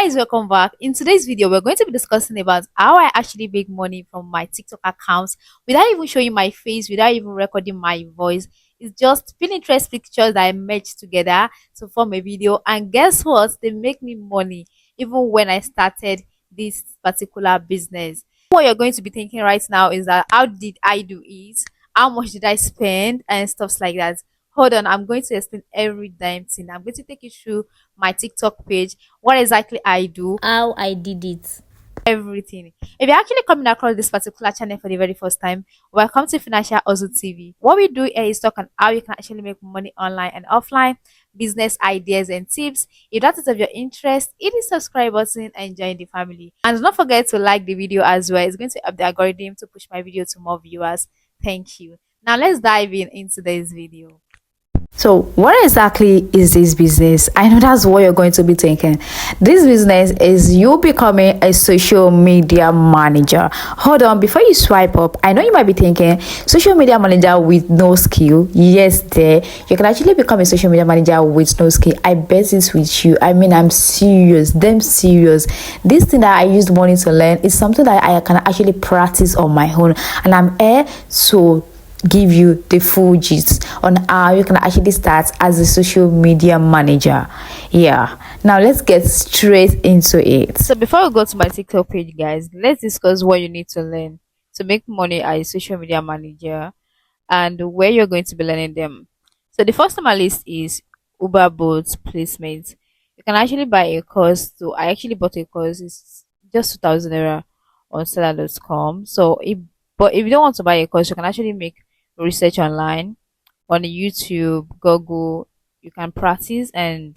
Guys, welcome back. In today's video, we're going to be discussing about how I actually make money from my TikTok accounts without even showing my face, without even recording my voice. It's just Pinterest pictures that I merged together to form a video. And guess what? They make me money even when I started this particular business. What you're going to be thinking right now is that how did I do it? How much did I spend? And stuffs like that. Hold on, I'm going to explain every damn thing. I'm going to take you through my TikTok page, what exactly I do, how I did it. everything. If you're actually coming across this particular channel for the very first time, welcome to Financial Hustle TV. What we do here is talk on how you can actually make money online and offline, business ideas and tips. If that is of your interest, hit the subscribe button and join the family. And don't forget to like the video as well. It's going to help the algorithm to push my video to more viewers. Thank you. Now let's dive in into this video. So, what exactly is this business? I know that's what you're going to be thinking. This business is you becoming a social media manager. Hold on, before you swipe up, I know you might be thinking social media manager with no skill. Yes, there you can actually become a social media manager with no skill. I bet it's with you. I mean, I'm serious, damn serious. This thing that I used money to learn is something that I can actually practice on my own, and I'm here to give you the full gist on how you can actually start as a social media manager. Yeah, now let's get straight into it. So before we go to my TikTok page, guys, let's discuss what you need to learn to make money as a social media manager and where you're going to be learning them. So the first on my list is Uber Boats placement. You can actually buy a course. So I actually bought a course. It's just 2,000 naira on seller.com. But if you don't want to buy a course, you can actually make research online on YouTube, Google. You can practice and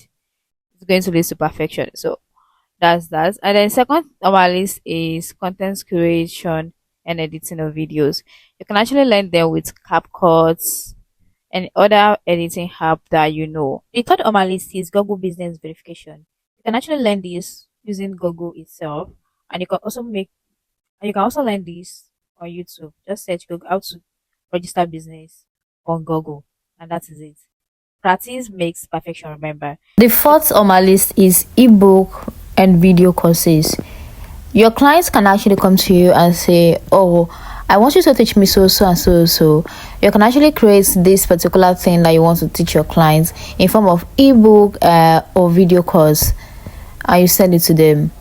it's going to lead to perfection. So that's that. And then second on my list is content creation and editing of videos. You can actually learn them with CapCut and other editing app that you know. The third on my list is Google Business Verification. You can actually learn this using Google itself, and you can also learn this on YouTube. Just search Google how to register business on Google, and that is it. Practice makes perfection, remember. The fourth on my list is ebook and video courses. Your clients can actually come to you and say, oh, I want you to teach me so and so. You can actually create this particular thing that you want to teach your clients in form of ebook or video course, and you send it to them.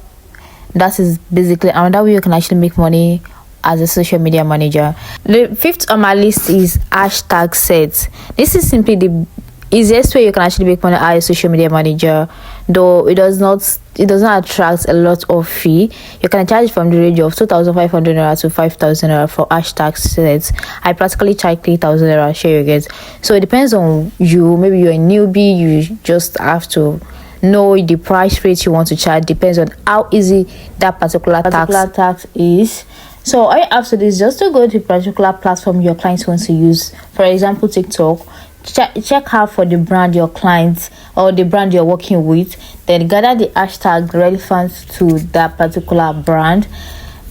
That is basically another way you can actually make money as a social media manager. The fifth on my list is hashtag sets. This is simply the easiest way you can actually make money as a social media manager, though it doesn't attract a lot of fee. You can charge from the range of 2,500 naira to 5,000 naira for hashtag sets. I practically charge 3,000 naira, share you get. So it depends on you. Maybe you're a newbie, you just have to know the price rate you want to charge. Depends on how easy that particular tax is. So all you have to do is just to go to a particular platform your clients want to use. For example, TikTok. Check out for the brand your clients or the brand you're working with. Then gather the hashtag relevant to that particular brand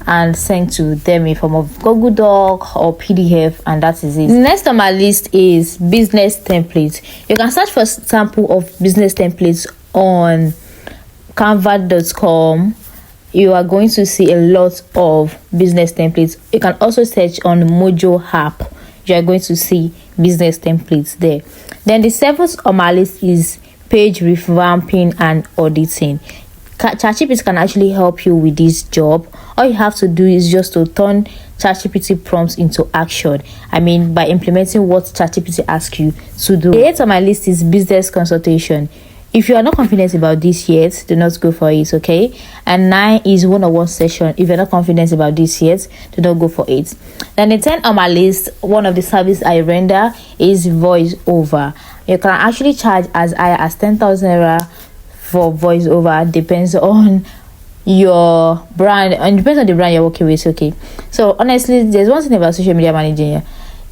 and send to them in form of Google Doc or PDF, and that is it. Next on my list is business templates. You can search for sample of business templates on canva.com. You are going to see a lot of business templates. You can also search on Mojo app. You are going to see business templates there. Then the seventh on my list is page revamping and auditing. ChatGPT can actually help you with this job. All you have to do is just to turn ChatGPT prompts into action. I mean, by implementing what ChatGPT asks you to do. The eighth on my list is business consultation. If you are not confident about this yet, do not go for it, okay? And 9 is one-on-one session. If you're not confident about this yet, do not go for it. Then the 10 on my list, one of the service I render is voiceover. You can actually charge as high as 10,000 naira for voiceover. Depends on your brand and depends on the brand you're working with, okay? So honestly, there's one thing about social media managing here.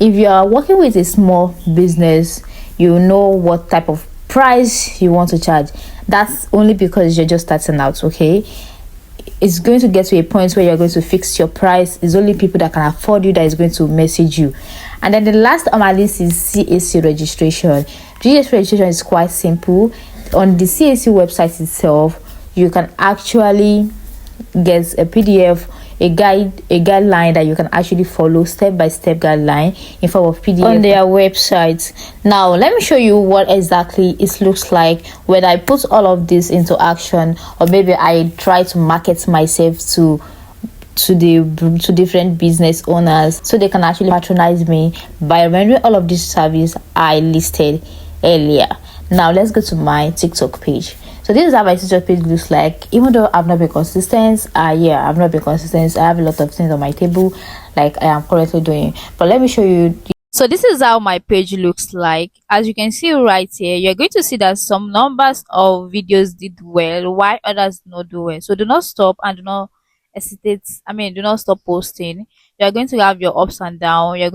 If you are working with a small business, you know what type of price you want to charge. That's only because you're just starting out, okay? It's going to get to a point where you're going to fix your price. It's only people that can afford you that is going to message you. And then the last on my list is CAC registration. GS registration is quite simple. On the CAC website itself, you can actually get a PDF, a guideline that you can actually follow, step-by-step guideline in form of PDF on their website. Now let me show you what exactly it looks like when I put all of this into action, or maybe I try to market myself to different business owners so they can actually patronize me by rendering all of this service I listed earlier. Now let's go to my TikTok page. So this is how my TikTok page looks like. Even though I've not been consistent, I've not been consistent. I have a lot of things on my table like I am currently doing, but let me show you. So this is how my page looks like. As you can see right here, you're going to see that some numbers of videos did well while others did not do well. So do not stop and do not hesitate. Do not stop posting. You're going to have your ups and downs. You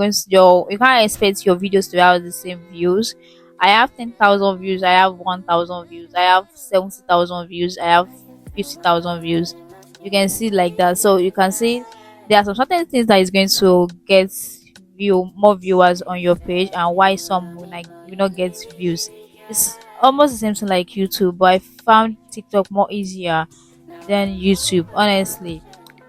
can't expect your videos to have the same views. I have 10,000 views, I have 1,000 views, I have 70,000 views, I have 50,000 views. You can see like that. So you can see there are some certain things that is going to get more viewers on your page, and why some will not get views. It's almost the same thing like YouTube, but I found TikTok more easier than YouTube, honestly.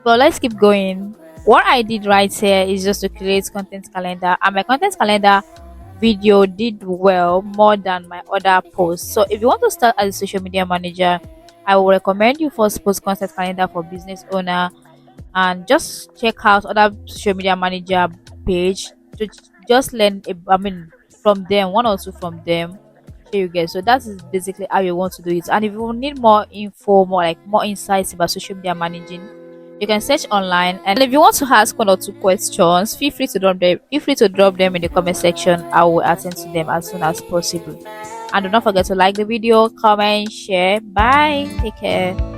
But let's keep going. What I did right here is just to create content calendar, and my content calendar video did well more than my other posts. So if you want to start as a social media manager, I will recommend you first post content calendar for business owner, and just check out other social media manager page to just learn from them, one or two from them. Here you get. So that is basically how you want to do it. And if you need more info, more insights about social media managing, you can search online. And if you want to ask one or two questions, feel free to drop them in the comment section. I will attend to them as soon as possible. And do not forget to like the video, comment, share. Bye, take care.